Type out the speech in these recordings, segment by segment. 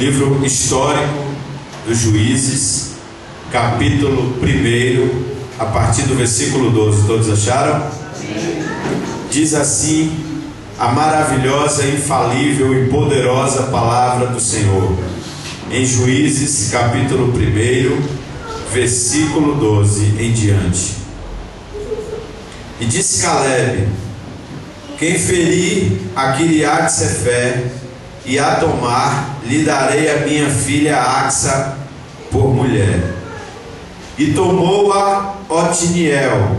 livro histórico dos Juízes, capítulo 1, a partir do versículo 12. Todos acharam? Sim. Diz assim a maravilhosa, infalível e poderosa palavra do Senhor, em Juízes, capítulo 1, versículo 12 em diante. E disse Calebe: quem ferir a Quiriate-Sefer e a tomar, lhe darei a minha filha Axa por mulher. E tomou-a Otiniel,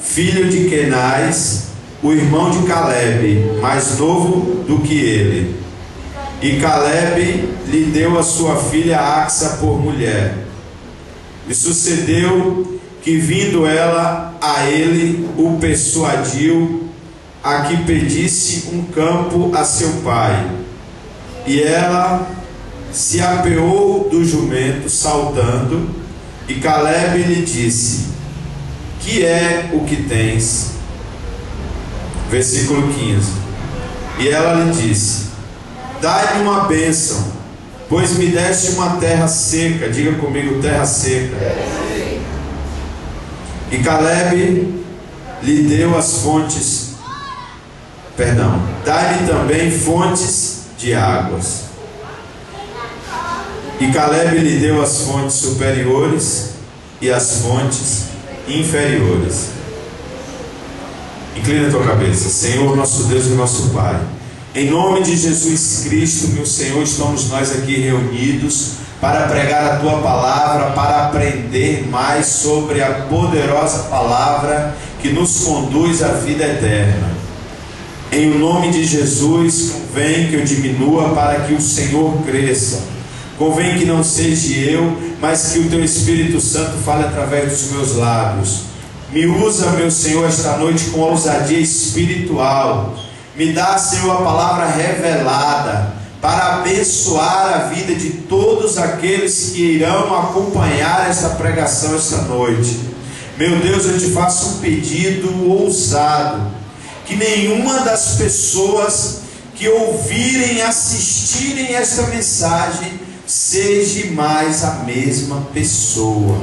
filho de Kenaz, o irmão de Calebe, mais novo do que ele. E Calebe lhe deu a sua filha Axa por mulher. E sucedeu que, vindo ela a ele, o persuadiu a que pedisse um campo a seu pai. E ela se apeou do jumento, saltando, e Calebe lhe disse: que é o que tens? Versículo 15. E ela lhe disse: dai-me uma bênção, pois me deste uma terra seca. Diga comigo: terra seca. E Calebe lhe deu as fontes, dai-lhe também fontes de águas. E Calebe lhe deu as fontes superiores e as fontes inferiores. Inclina a tua cabeça. Senhor, nosso Deus e nosso Pai, em nome de Jesus Cristo, meu Senhor, estamos nós aqui reunidos para pregar a tua palavra, para aprender mais sobre a poderosa palavra que nos conduz à vida eterna. Em nome de Jesus, convém que eu diminua para que o Senhor cresça. Convém que não seja eu, mas que o teu Espírito Santo fale através dos meus lábios. Me usa, meu Senhor, esta noite com ousadia espiritual. Me dá, Senhor, a palavra revelada para abençoar a vida de todos aqueles que irão acompanhar esta pregação esta noite. Meu Deus, eu te faço um pedido ousado: que nenhuma das pessoas que ouvirem, assistirem esta mensagem seja mais a mesma pessoa.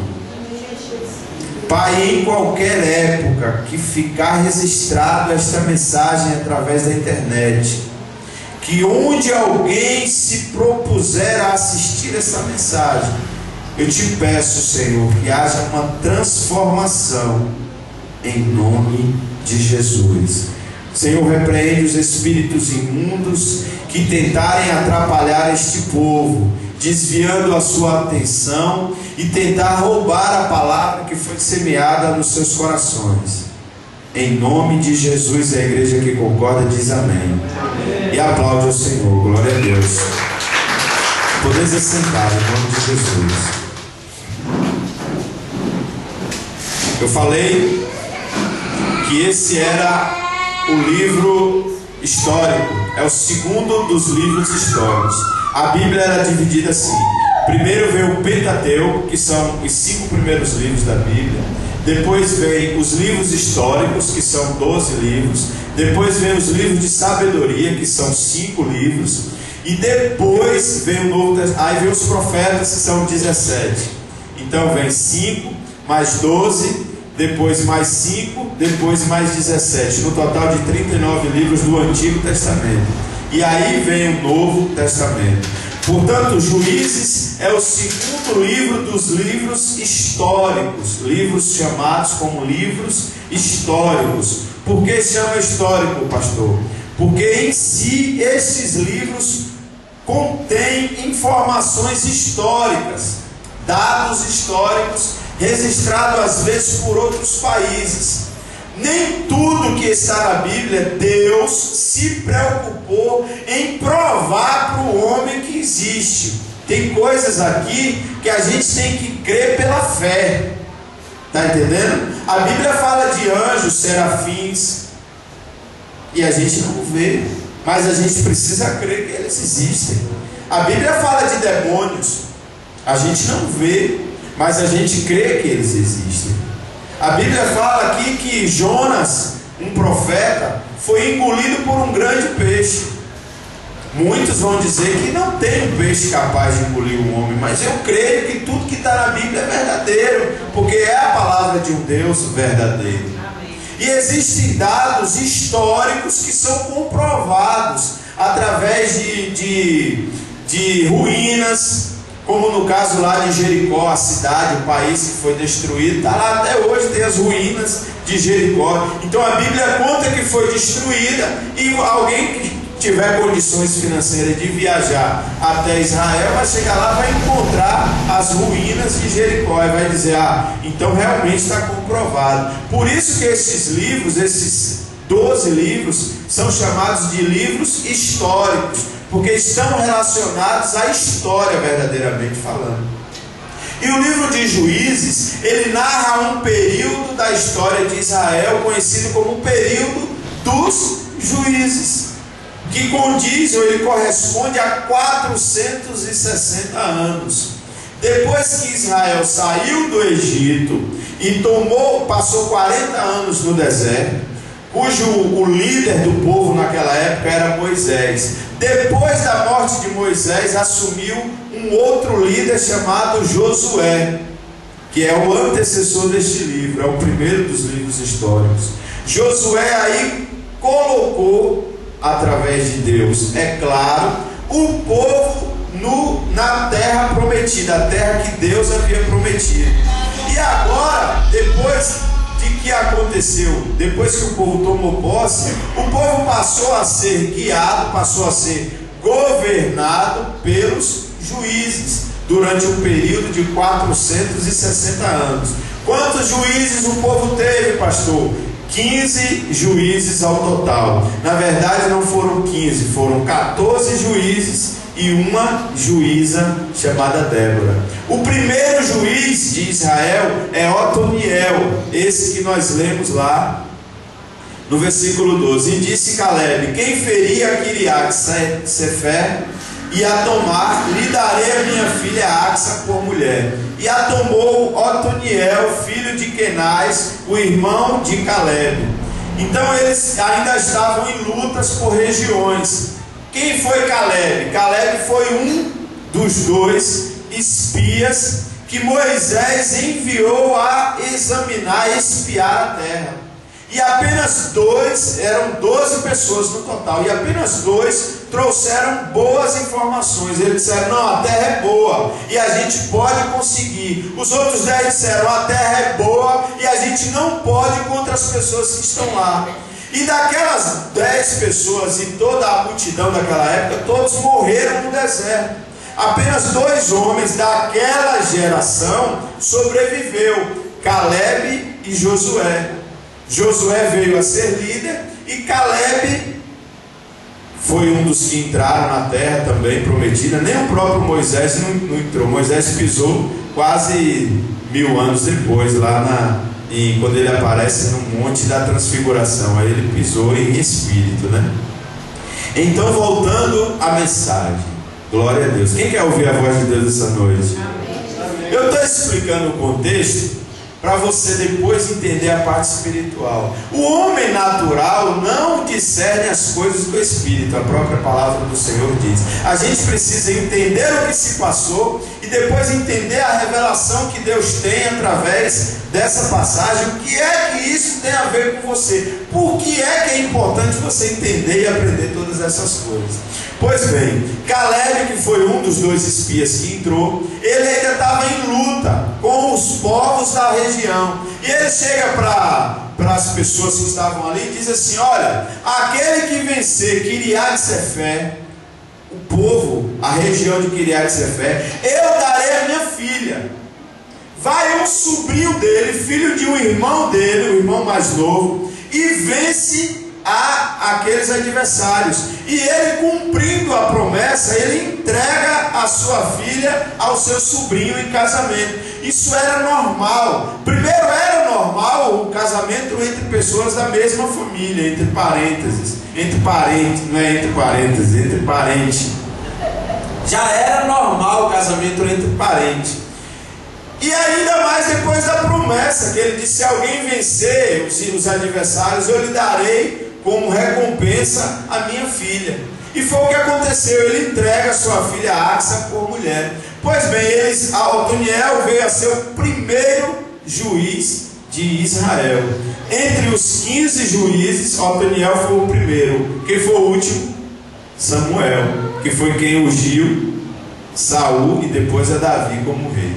Pai, em qualquer época que ficar registrado esta mensagem através da internet, que onde alguém se propuser a assistir essa mensagem, eu te peço, Senhor, que haja uma transformação em nome de Jesus. Senhor, repreende os espíritos imundos que tentarem atrapalhar este povo, desviando a sua atenção e tentar roubar a palavra que foi semeada nos seus corações. Em nome de Jesus, a igreja que concorda diz amém. Amém. E aplaude ao Senhor. Glória a Deus. Podeis assentar em nome de Jesus. Eu falei que esse era o livro histórico, é o segundo dos livros históricos. A Bíblia era dividida assim: primeiro vem o Pentateuco, que são os 5 primeiros livros da Bíblia. Depois vem os livros históricos, que são 12 livros. Depois vem os livros de sabedoria, que são 5 livros. E depois vem o Novo Testamento. Aí vem os profetas, que são 17. Então vem 5 mais 12, depois mais 5, depois mais 17, no total de 39 livros do Antigo Testamento. E aí vem o Novo Testamento. Portanto, Juízes é o segundo livro dos livros históricos, livros chamados como livros históricos. Por que chama histórico, pastor? Porque em si esses livros contêm informações históricas, dados históricos registrados às vezes por outros países. Nem tudo que está na Bíblia Deus se preocupou em provar para o homem que existe. Tem coisas aqui que a gente tem que crer pela fé. Está entendendo? A Bíblia fala de anjos, serafins, e a gente não vê, mas a gente precisa crer que eles existem. A Bíblia fala de demônios, a gente não vê, mas a gente crê que eles existem. A Bíblia fala aqui que Jonas, um profeta, foi engolido por um grande peixe. Muitos vão dizer que não tem um peixe capaz de engolir um homem, mas eu creio que tudo que está na Bíblia é verdadeiro, porque é a palavra de um Deus verdadeiro. E existem dados históricos que são comprovados através de ruínas, como no caso lá de Jericó, a cidade, o país que foi destruído, está lá até hoje, tem as ruínas de Jericó. Então a Bíblia conta que foi destruída, e alguém que tiver condições financeiras de viajar até Israel, vai chegar lá, vai encontrar as ruínas de Jericó e vai dizer: ah, então realmente está comprovado. Por isso que esses livros, esses 12 livros, são chamados de livros históricos, porque estão relacionados à história, verdadeiramente falando. E o livro de Juízes, ele narra um período da história de Israel, conhecido como o período dos juízes, que condiz, ou ele corresponde a 460 anos. Depois que Israel saiu do Egito e passou 40 anos no deserto, o líder do povo naquela época era Moisés. Depois da morte de Moisés, assumiu um outro líder chamado Josué, que é o antecessor deste livro, é o primeiro dos livros históricos. Josué aí colocou, através de Deus, é claro, o povo na terra prometida, a terra que Deus havia prometido. E agora, depois de que aconteceu, depois que o povo tomou posse, o povo passou a ser guiado, passou a ser governado pelos juízes, durante um período de 460 anos. Quantos juízes o povo teve, pastor? 15 juízes ao total. Na verdade não foram 15, foram 14 juízes e uma juíza chamada Débora. O primeiro juiz de Israel é Otoniel, esse que nós lemos lá no versículo 12. E disse Caleb: quem ferir a Quiriate-Sefer e a tomar, lhe darei a minha filha Axa por mulher. E a tomou Otoniel, filho de Kenaz, o irmão de Caleb. Então eles ainda estavam em lutas por regiões. Quem foi Caleb? Caleb foi um dos 2 espias que Moisés enviou a examinar, a espiar a terra. E apenas 2, eram 12 pessoas no total, e apenas 2 trouxeram boas informações. Eles disseram: não, a terra é boa e a gente pode conseguir. Os outros 10 disseram: a terra é boa e a gente não pode contra as pessoas que estão lá. E daquelas 10 pessoas e toda a multidão daquela época, todos morreram no deserto. Apenas 2 homens daquela geração sobreviveu: Caleb e Josué. Josué veio a ser líder e Caleb foi um dos que entraram na terra também prometida. Nem o próprio Moisés não entrou. Moisés pisou quase 1000 anos depois, lá quando ele aparece no Monte da Transfiguração. Aí ele pisou em espírito, né? Então, voltando à mensagem, glória a Deus. Quem quer ouvir a voz de Deus essa noite? Eu estou explicando o contexto para você depois entender a parte espiritual. O homem natural não discerne as coisas do Espírito, a própria palavra do Senhor diz. A gente precisa entender o que se passou e depois entender a revelação que Deus tem através dessa passagem. O que é que isso tem a ver com você? Por que é importante você entender e aprender todas essas coisas? Pois bem, Caleb, que foi um dos 2 espias que entrou, ele ainda estava em luta com os povos da região. E ele chega para as pessoas que estavam ali e diz assim: olha, aquele que vencer Quiriate-Sefer, o povo, a região de Quiriate-Sefer, eu darei a minha filha. Vai um sobrinho dele, filho de um irmão dele, o irmão mais novo, e vence aqueles adversários. E ele, cumprindo a promessa, ele entrega a sua filha ao seu sobrinho em casamento. Isso era normal. Primeiro era normal o casamento entre pessoas da mesma família, entre parênteses, entre parentes, não é entre parênteses, entre parentes. Já era normal o casamento entre parentes. E ainda mais depois da promessa, que ele disse: se alguém vencer os adversários, eu lhe darei como recompensa a minha filha. E foi o que aconteceu, ele entrega sua filha Axa por mulher. Pois bem, Otoniel veio a ser o primeiro juiz de Israel. Entre os 15 juízes, Otoniel foi o primeiro. Quem foi o último? Samuel, que foi quem ungiu Saul e depois a Davi como rei.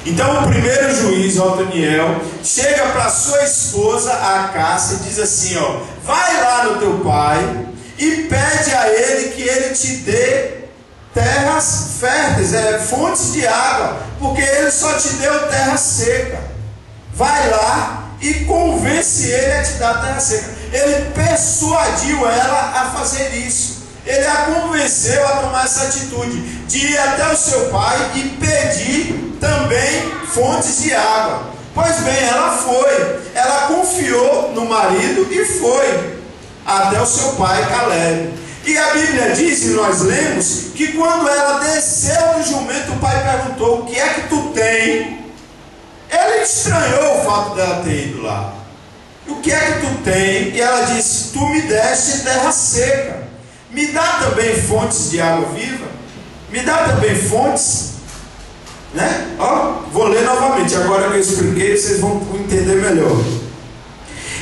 Então o primeiro juiz, Otoniel, chega para sua esposa, a Cássia, e diz assim, ó: vai lá no teu pai e pede a ele que ele te dê terras férteis, fontes de água, porque ele só te deu terra seca. Vai lá e convence ele a te dar terra seca. Ele persuadiu ela a fazer isso. Ele a convenceu a tomar essa atitude de ir até o seu pai e pedir também fontes de água. Pois bem, ela foi. Ela confiou no marido e foi até o seu pai Caleb. E a Bíblia diz, e nós lemos, que quando ela desceu do jumento, o pai perguntou: o que é que tu tem? Ele estranhou o fato dela ter ido lá. O que é que tu tem? E ela disse: tu me deste terra seca. Me dá também fontes de água viva? Me dá também fontes? Né? Ó, vou ler novamente, agora que eu expliquei, vocês vão entender melhor.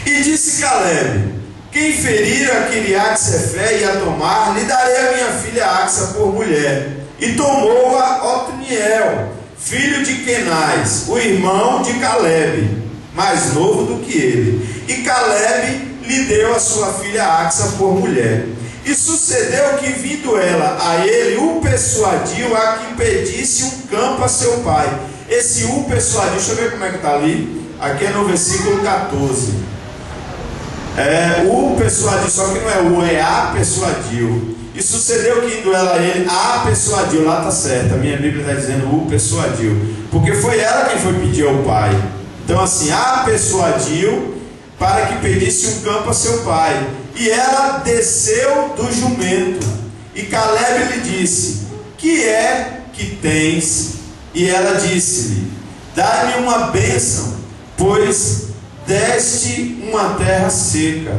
E disse Caleb: quem ferir a Quiriate-Sefé e a tomar, lhe darei a minha filha Axa por mulher. E tomou-a Otoniel, filho de Kenaz, o irmão de Caleb, mais novo do que ele. E Caleb lhe deu a sua filha Axa por mulher. E sucedeu que, vindo ela a ele, o persuadiu a que pedisse um campo a seu pai. Esse o persuadiu, deixa eu ver como é que está ali. Aqui é no versículo 14. O persuadiu, só que não é o, é a persuadiu. E sucedeu que, indo ela a ele, a persuadiu. Lá está certo, a minha Bíblia está dizendo o persuadiu, porque foi ela quem foi pedir ao pai. Então assim, a persuadiu para que pedisse um campo a seu pai. E ela desceu do jumento. E Caleb lhe disse: que é que tens? E ela disse-lhe: dá-me uma bênção, pois deste uma terra seca.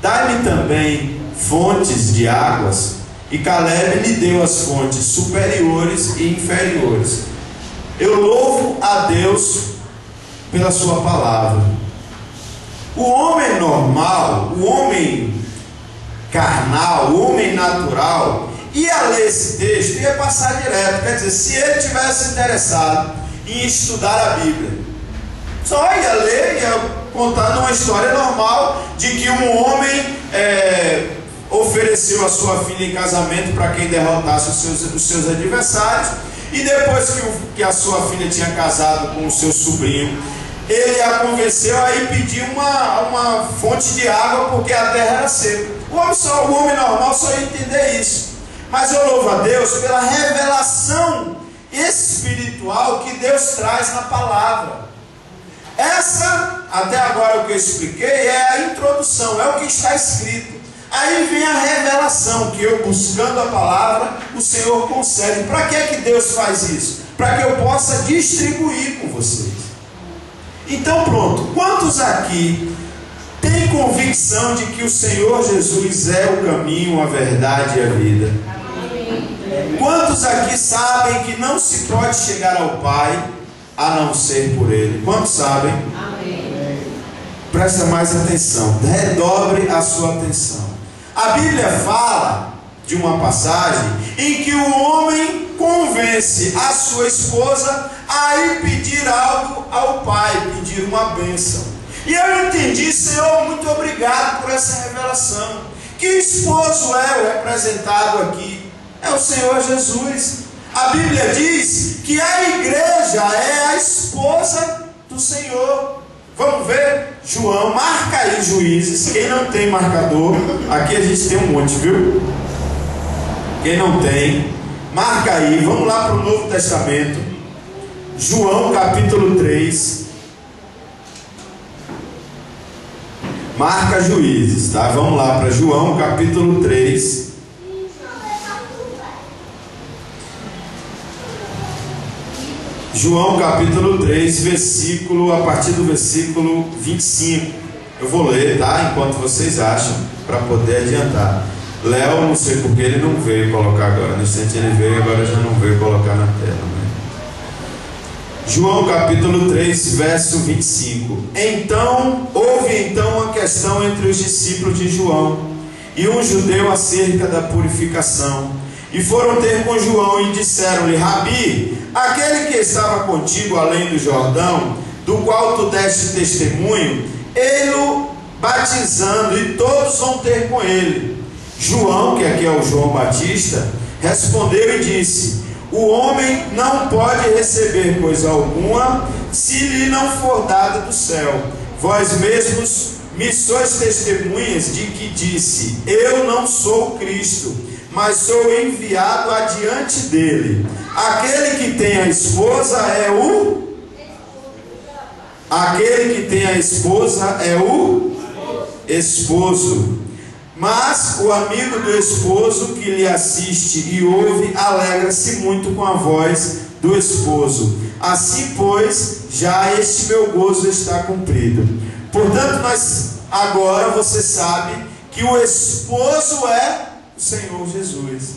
Dá-me também fontes de águas. E Caleb lhe deu as fontes superiores e inferiores. Eu louvo a Deus pela sua palavra. O homem normal, o homem carnal, o homem natural, ia ler esse texto e ia passar direto. Quer dizer, se ele tivesse interessado em estudar a Bíblia, só ia ler, ia contar uma história normal de que um homem ofereceu a sua filha em casamento para quem derrotasse os seus adversários, e depois que a sua filha tinha casado com o seu sobrinho, ele a convenceu a ir pedir uma fonte de água, porque a terra era seca. O homem normal só ia entender isso. Mas eu louvo a Deus pela revelação espiritual que Deus traz na palavra. Essa, até agora o que eu expliquei, é a introdução, é o que está escrito. Aí vem a revelação, que eu, buscando a palavra, o Senhor concede. Para que é que Deus faz isso? Para que eu possa distribuir com vocês. Então pronto, quantos aqui têm convicção de que o Senhor Jesus é o caminho, a verdade e a vida? Amém. Quantos aqui sabem que não se pode chegar ao Pai a não ser por Ele? Quantos sabem? Amém. Presta mais atenção, redobre a sua atenção. A Bíblia fala de uma passagem em que o homem convence a sua esposa a ir pedir algo ao pai, pedir uma bênção. E eu entendi: Senhor, muito obrigado por essa revelação. Que esposo é o representado aqui? É o Senhor Jesus. A Bíblia diz que a igreja é a esposa do Senhor. Vamos ver? João, marca aí, Juízes. Quem não tem marcador, aqui a gente tem um monte, viu? Quem não tem, marca aí. Vamos lá para o Novo Testamento. João capítulo 3. Marca Juízes, tá? Vamos lá para João capítulo 3. João capítulo 3, a partir do versículo 25. Eu vou ler, tá? Enquanto vocês acham, para poder adiantar. Léo, não sei porque ele não veio colocar agora. No instante ele veio, agora já não veio colocar na tela, né? João capítulo 3, verso 25. Houve uma questão entre os discípulos de João e um judeu acerca da purificação. E foram ter com João e disseram-lhe: Rabi, aquele que estava contigo além do Jordão, do qual tu deste testemunho, ele-o batizando, e todos vão ter com ele. João, que aqui é o João Batista, respondeu e disse: o homem não pode receber coisa alguma se lhe não for dada do céu. Vós mesmos me sois testemunhas de que disse: eu não sou o Cristo, mas sou enviado adiante dele. Aquele que tem a esposa é o esposo. Mas o amigo do esposo que lhe assiste e ouve alegra-se muito com a voz do esposo. Assim, pois, já este meu gozo está cumprido. Portanto, agora você sabe que o esposo é o Senhor Jesus,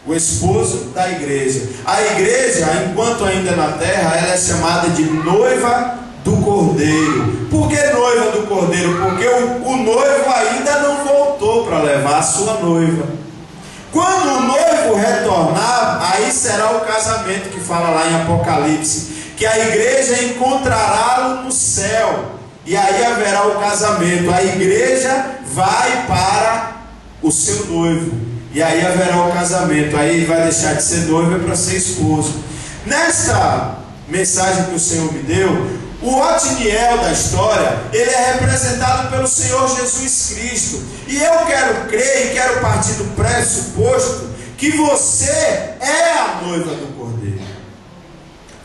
o esposo da igreja. A igreja, enquanto ainda na terra, ela é chamada de noiva do Cordeiro. Por que noiva do Cordeiro? Porque o noivo ainda não voltou para levar a sua noiva. Quando o noivo retornar, aí será o casamento que fala lá em Apocalipse, que a igreja encontrará-lo no céu, e aí haverá o casamento. A igreja vai para o seu noivo, e aí haverá o casamento. Aí ele vai deixar de ser noivo para ser esposo. Nesta mensagem que o Senhor me deu, o Otiniel da história, ele é representado pelo Senhor Jesus Cristo. E eu quero crer e quero partir do pressuposto que você é a noiva do Cordeiro.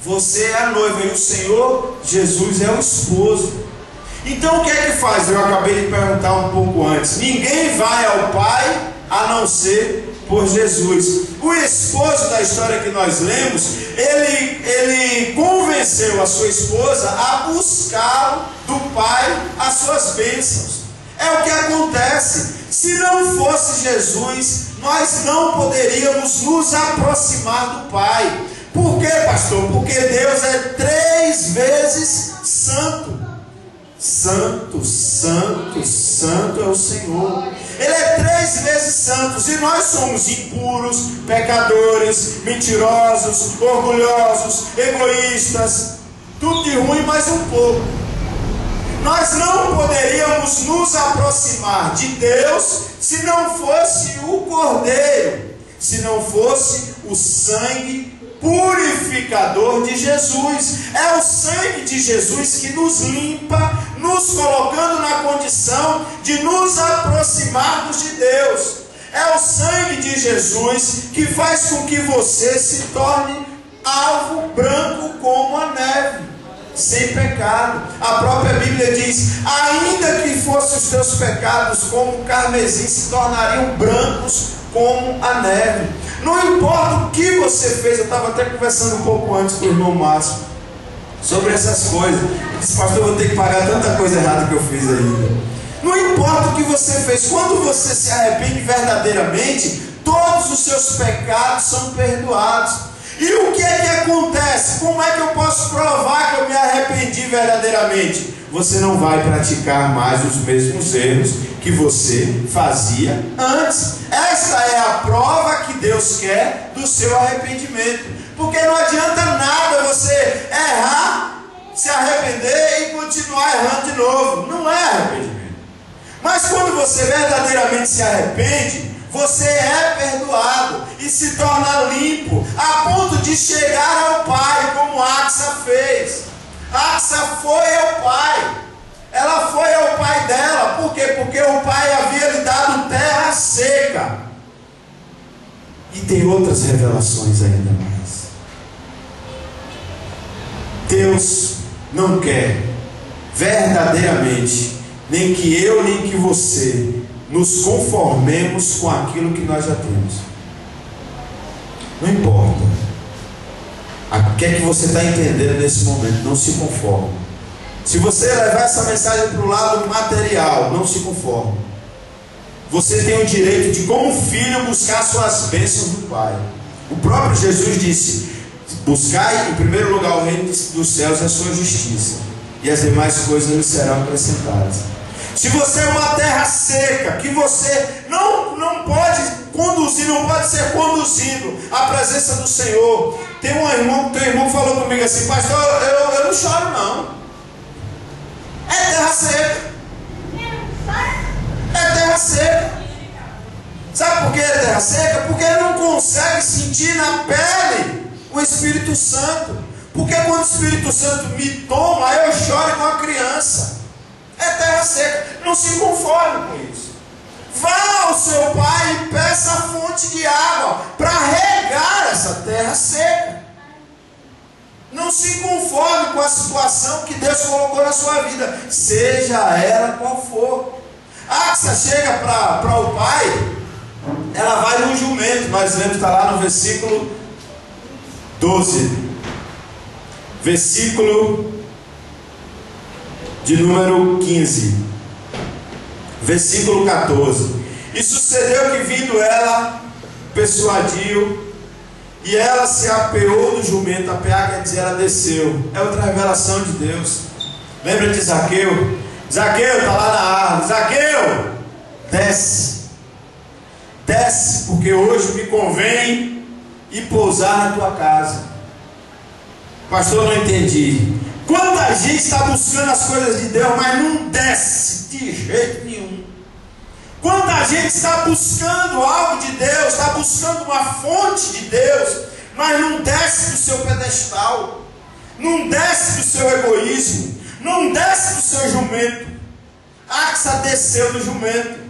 Você é a noiva e o Senhor Jesus é o esposo. Então o que é que faz? Eu acabei de perguntar um pouco antes. Ninguém vai ao Pai a não ser por Jesus. O esposo da história que nós lemos, ele convenceu a sua esposa a buscar do Pai as suas bênçãos. É o que acontece. Se não fosse Jesus, nós não poderíamos nos aproximar do Pai. Por quê, pastor? Porque Deus é 3 vezes santo. Santo, santo, santo é o Senhor. Ele é 3 vezes santo. E nós somos impuros, pecadores, mentirosos, orgulhosos, egoístas, tudo de ruim, mais um pouco. Nós não poderíamos nos aproximar de Deus se não fosse o Cordeiro, se não fosse o sangue purificador de Jesus. É o sangue de Jesus que nos limpa, nos colocando na condição de nos aproximarmos de Deus. É o sangue de Jesus que faz com que você se torne alvo branco como a neve, sem pecado. A própria Bíblia diz: ainda que fossem os teus pecados como o carmesim, se tornariam brancos como a neve. Não importa o que você fez. Eu estava até conversando um pouco antes com o irmão Márcio sobre essas coisas. Ele disse: pastor, eu vou ter que pagar tanta coisa errada que eu fiz ainda. Não importa o que você fez. Quando você se arrepende verdadeiramente, todos os seus pecados são perdoados. E o que é que acontece? Como é que eu posso provar que eu me arrependi verdadeiramente? Você não vai praticar mais os mesmos erros que você fazia antes. Esta é a prova que Deus quer do seu arrependimento. Porque não adianta nada você errar, se arrepender e continuar errando de novo. Não é arrependimento. Mas quando você verdadeiramente se arrepende, você é perdoado e se torna limpo, a ponto de chegar ao Pai, como Axa fez. Axa foi ao Pai. Ela foi ao pai dela. Por quê? Porque o pai havia lhe dado terra seca. E tem outras revelações ainda mais. Deus não quer verdadeiramente nem que eu nem que você nos conformemos com aquilo que nós já temos. Não importa o que é que você está entendendo nesse momento. Não se conforme. Se você levar essa mensagem para o lado material, não se conforme. você tem o direito de, como filho, buscar suas bênçãos do Pai. O próprio Jesus disse: buscai em primeiro lugar o reino dos céus e a sua justiça, e as demais coisas lhe serão acrescentadas. Se você é uma terra seca, que você não pode conduzir, não pode ser conduzido à presença do Senhor. Teu irmão falou comigo assim: pastor, eu não choro não. É terra seca. É terra seca. Sabe por que é terra seca? Porque ele não consegue sentir na pele o Espírito Santo. Porque quando o Espírito Santo me toma, eu choro com a criança. É terra seca. Não se conforme com isso. Vá ao seu pai e peça a fonte de água para regar essa terra seca. Não se conforme com a situação que Deus colocou na sua vida, seja ela qual for. A Axa chega para o pai, ela vai no jumento. Nós lemos, está lá no versículo 12, versículo de número 15, versículo 14. E sucedeu que, vindo ela, persuadiu, e ela se apeou do jumento. Apear quer dizer ela desceu. É outra revelação de Deus. Lembra de Zaqueu? Zaqueu está lá na árvore. Zaqueu, desce. Desce, porque hoje me convém ir pousar na tua casa. Pastor, não entendi. Quanta gente está buscando as coisas de Deus, mas não desce de jeito nenhum. Quanta gente está buscando algo de Deus, está buscando uma fonte de Deus, mas não desce do seu pedestal, não desce do seu egoísmo, não desce do seu jumento. Axa desceu do jumento.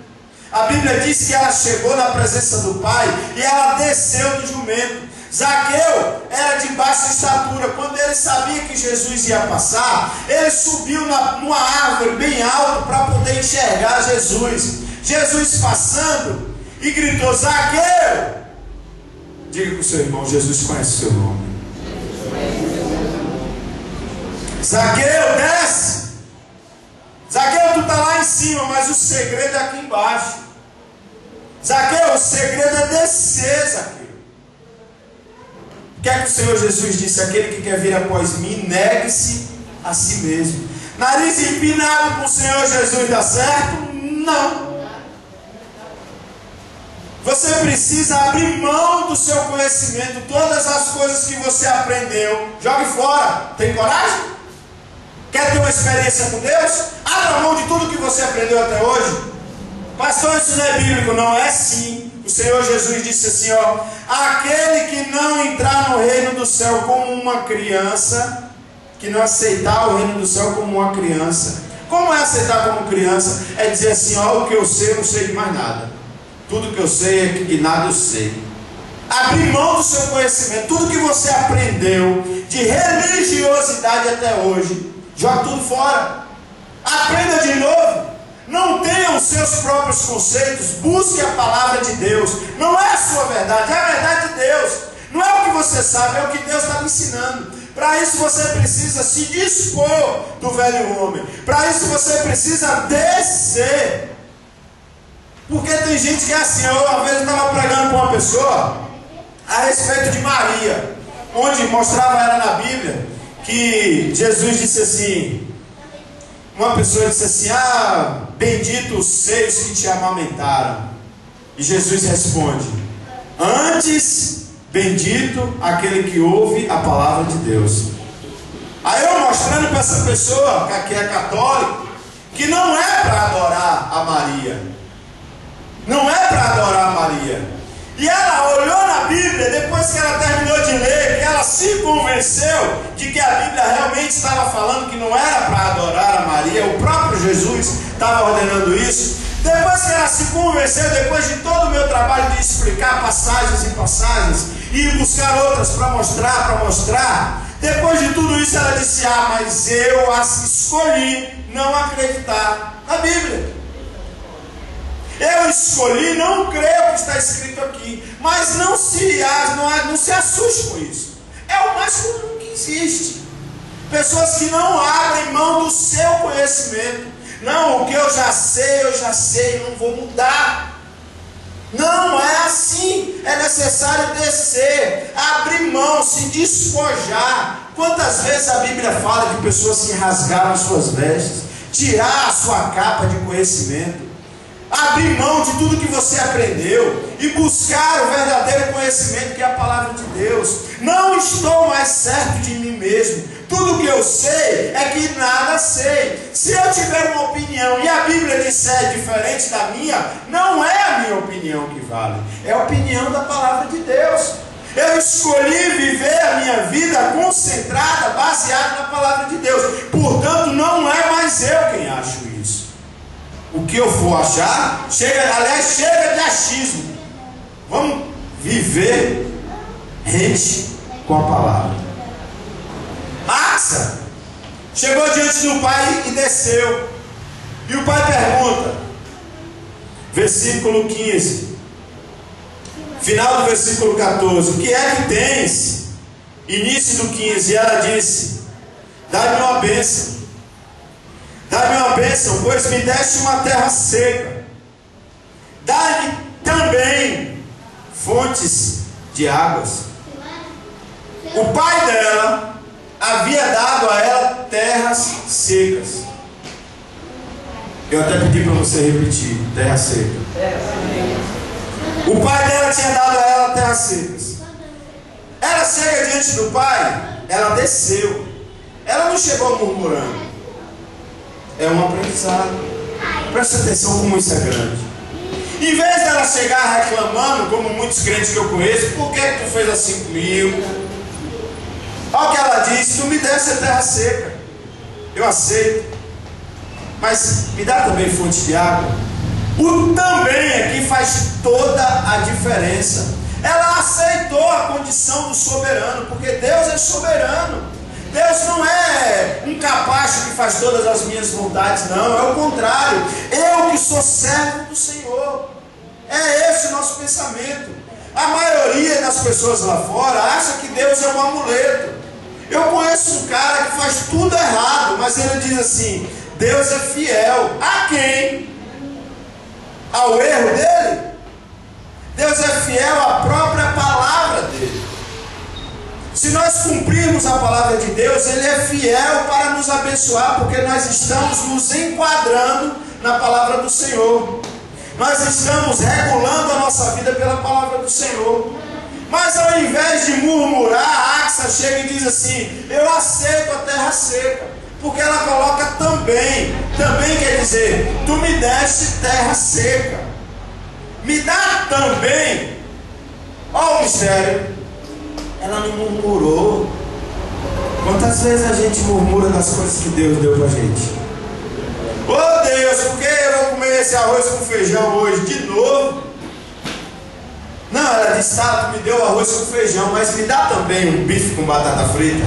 A Bíblia diz que ela chegou na presença do Pai e ela desceu do jumento. Zaqueu era de baixa estatura. Quando ele sabia que Jesus ia passar, ele subiu numa árvore bem alta para poder enxergar Jesus. Jesus passando e gritou: Zaqueu! Diga para o seu irmão: Jesus conhece o seu nome. Zaqueu, desce! Zaqueu, tu está lá em cima, mas o segredo é aqui embaixo. Zaqueu, o segredo é descer, Zaqueu. O que é que o Senhor Jesus disse? Aquele que quer vir após mim, negue-se a si mesmo. Nariz empinado com o Senhor Jesus dá certo? Não. Você precisa abrir mão do seu conhecimento. Todas as coisas que você aprendeu, jogue fora. Tem coragem? Quer ter uma experiência com Deus? Abra mão de tudo que você aprendeu até hoje. Pastor, isso não é bíblico. Não é sim. O Senhor Jesus disse assim, ó: aquele que não entrar no reino do céu como uma criança, que não aceitar o reino do céu como uma criança. Como é aceitar como criança? É dizer assim, ó, o que eu sei, eu não sei de mais nada. Tudo que eu sei é que nada eu sei. Abrir mão do seu conhecimento. Tudo que você aprendeu de religiosidade até hoje, joga tudo fora. Aprenda de novo. Não tenha os seus próprios conceitos. Busque a palavra de Deus. Não é a sua verdade, é a verdade de Deus. Não é o que você sabe, é o que Deus está me ensinando. Para isso você precisa se dispor do velho homem. Para isso você precisa descer. Porque tem gente que é assim. Eu uma vez estava pregando para uma pessoa a respeito de Maria, onde mostrava ela na Bíblia que Jesus disse assim. Uma pessoa disse assim: ah, bendito os seios que te amamentaram. E Jesus responde: antes, bendito aquele que ouve a palavra de Deus. Aí eu mostrando para essa pessoa que é católico, que não é para adorar a Maria. Não é para adorar a Maria. E ela olhou na Bíblia, depois que ela terminou de ler, que ela se convenceu de que a Bíblia realmente estava falando que não era para adorar a Maria. O próprio Jesus estava ordenando isso. Depois que ela se convenceu, depois de todo o meu trabalho de explicar passagens e passagens, e buscar outras para mostrar, depois de tudo isso ela disse: ah, mas eu escolhi não acreditar na Bíblia. Eu escolhi não crer o que está escrito aqui. Mas não se assuste com isso. É o mais comum que existe. Pessoas que não abrem mão do seu conhecimento. Não, o que eu já sei, não vou mudar. Não é assim. É necessário descer, abrir mão, se despojar. Quantas vezes a Bíblia fala que pessoas se rasgaram as suas vestes, tirar a sua capa de conhecimento, abrir mão de tudo que você aprendeu e buscar o verdadeiro conhecimento, que é a palavra de Deus. Não estou mais certo de mim mesmo. Tudo que eu sei é que nada sei. Se eu tiver uma opinião e a Bíblia disser diferente da minha, não é a minha opinião que vale, é a opinião da palavra de Deus. Eu escolhi viver a minha vida concentrada, baseada na palavra de Deus. Portanto, não é mais eu quem acho isso. O que eu for achar, chega de achismo. Vamos viver rente com a palavra. Axa chegou diante do pai e desceu. E o pai pergunta, versículo 15, final do versículo 14: o que é que tens? Início do 15, e ela disse: dá-me uma bênção. Dá-me uma bênção, pois me deste uma terra seca. Dá-me também fontes de águas. O pai dela havia dado a ela terras secas. Eu até pedi para você repetir: terra seca. O pai dela tinha dado a ela terras secas. Ela chega diante do pai, ela desceu. Ela não chegou murmurando. É um aprendizado. Presta atenção como isso é grande. Em vez dela chegar reclamando, como muitos crentes que eu conheço: por que tu fez assim comigo? Olha o que ela disse: tu me desse a terra seca, eu aceito, mas me dá também fonte de água. O também aqui faz toda a diferença. Ela aceitou a condição do soberano, porque Deus é soberano. Deus não é um capacho que faz todas as minhas vontades, não. É o contrário. Eu que sou servo do Senhor. É esse o nosso pensamento. A maioria das pessoas lá fora acha que Deus é um amuleto. Eu conheço um cara que faz tudo errado, mas ele diz assim: Deus é fiel. A quem? Ao erro dele? Deus é fiel à própria palavra dele. Se nós cumprirmos a palavra de Deus, Ele é fiel para nos abençoar, porque nós estamos nos enquadrando na palavra do Senhor. Nós estamos regulando a nossa vida pela palavra do Senhor. Mas ao invés de murmurar, a Axa chega e diz assim: eu aceito a terra seca, porque ela coloca também. Também quer dizer: tu me deste terra seca, me dá também. Olha o mistério. Ela não murmurou. Quantas vezes a gente murmura das coisas que Deus deu pra gente? Oh Deus, por que eu vou comer esse arroz com feijão hoje de novo? Não, ela disse: tá, tu me deu arroz com feijão, mas me dá também um bife com batata frita.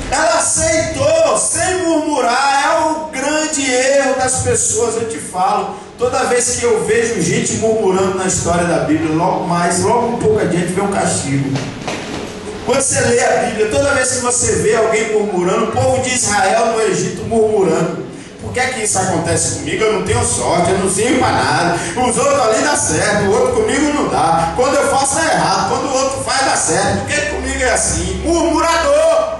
Ela aceitou sem murmurar. É o grande erro das pessoas. Eu te falo, toda vez que eu vejo gente murmurando na história da Bíblia, logo um pouco adiante vem um castigo. Quando você lê a Bíblia, toda vez que você vê alguém murmurando, o povo de Israel no Egito murmurando: por que é que isso acontece comigo? Eu não tenho sorte, eu não sirvo para nada. Os outros ali dá certo, o outro comigo não dá. Quando eu faço dá errado, quando o outro faz dá certo. Por que comigo é assim? Murmurador.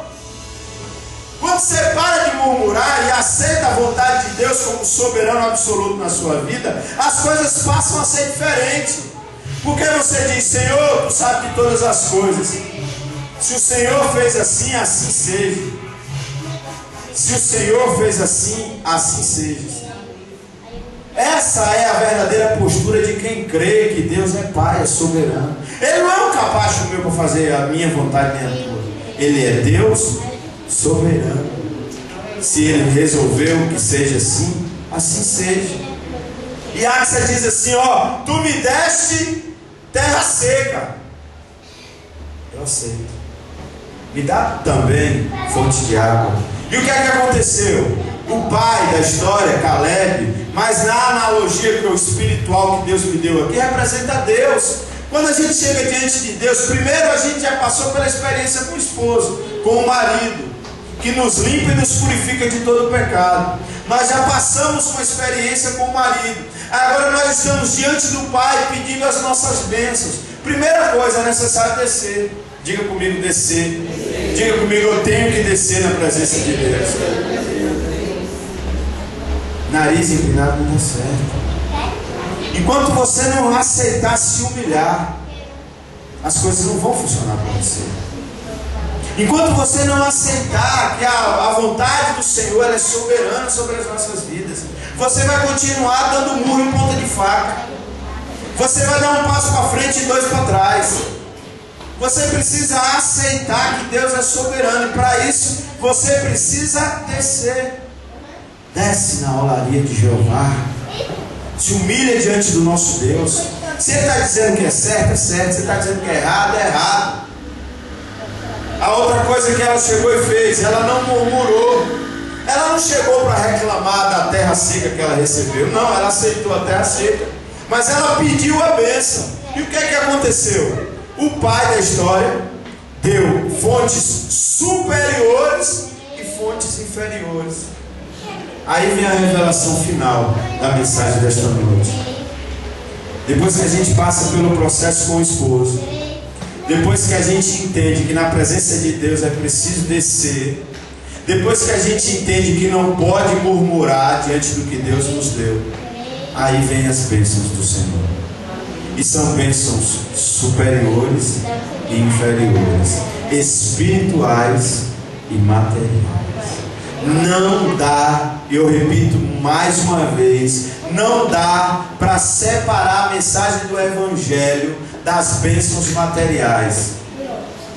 Quando você para de murmurar e aceita a vontade de Deus como soberano absoluto na sua vida, as coisas passam a ser diferentes. Porque você diz: Senhor, tu sabes de todas as coisas. Se o Senhor fez assim, assim seja. Se o Senhor fez assim, assim seja. Essa é a verdadeira postura de quem crê que Deus é Pai, é soberano. Ele não é um capacho meu para fazer a minha vontade nem a tua. Ele é Deus soberano. Se Ele resolveu que seja assim, assim seja. E Axa diz assim: ó, tu me deste terra seca, eu aceito. Me dá também fonte de água. E o que é que aconteceu? O pai da história, Caleb, mas na analogia que é o espiritual que Deus me deu aqui, representa Deus. Quando a gente chega diante de Deus, primeiro a gente já passou pela experiência com o esposo, com o marido, que nos limpa e nos purifica de todo o pecado. Nós já passamos uma experiência com o marido. Agora nós estamos diante do Pai pedindo as nossas bênçãos. Primeira coisa, é necessário descer. Diga comigo, descer. Diga comigo, eu tenho que descer na presença de Deus. Nariz empinado não dá certo. Enquanto você não aceitar se humilhar, as coisas não vão funcionar para você. Enquanto você não aceitar que a vontade do Senhor é soberana sobre as nossas vidas, você vai continuar dando murro em ponta de faca. Você vai dar um passo para frente e dois para trás. Você precisa aceitar que Deus é soberano, e para isso você precisa descer. Desce na olaria de Jeová, se humilha diante do nosso Deus. Se Ele está dizendo que é certo, é certo. Se Ele está dizendo que é errado. A outra coisa que ela chegou e fez, ela não murmurou. Ela não chegou para reclamar da terra seca que ela recebeu. Não, ela aceitou a terra seca, mas ela pediu a bênção. E o que é que aconteceu? O pai da história deu fontes superiores e fontes inferiores. Aí vem a revelação final da mensagem desta noite. Depois que a gente passa pelo processo com o esposo, depois que a gente entende que na presença de Deus é preciso descer, depois que a gente entende que não pode murmurar diante do que Deus nos deu, aí vem as bênçãos do Senhor. E são bênçãos superiores e inferiores, espirituais e materiais. Não dá, eu repito mais uma vez, não dá para separar a mensagem do Evangelho das bênçãos materiais.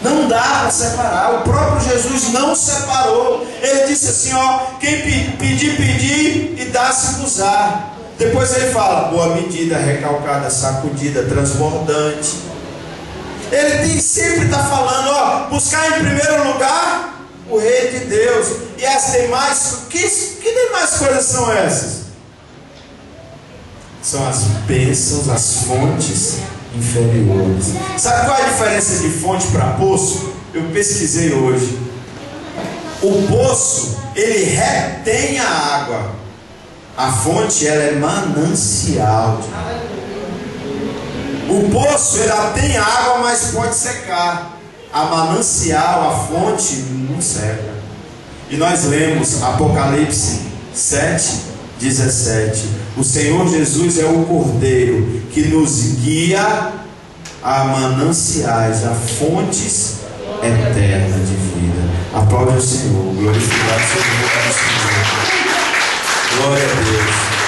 Não dá para separar. O próprio Jesus não separou. Ele disse assim, ó, quem pedir, pedir e dá-se-vos-á. Depois ele fala, boa medida, recalcada, sacudida, transbordante. Ele sempre está falando, ó, buscar em primeiro lugar o Rei de Deus. E as demais, que demais coisas são essas? São as bênçãos, as fontes inferiores. Sabe qual é a diferença de fonte para poço? Eu pesquisei hoje. O poço, ele retém a água. A fonte, ela é manancial. O poço, ela tem água, mas pode secar. A manancial, a fonte, não seca. E nós lemos Apocalipse 7:17. O Senhor Jesus é o Cordeiro que nos guia a mananciais, a fontes eternas de vida. Aplaude o Senhor, glorificado seja o nome do Senhor. Glória a Deus.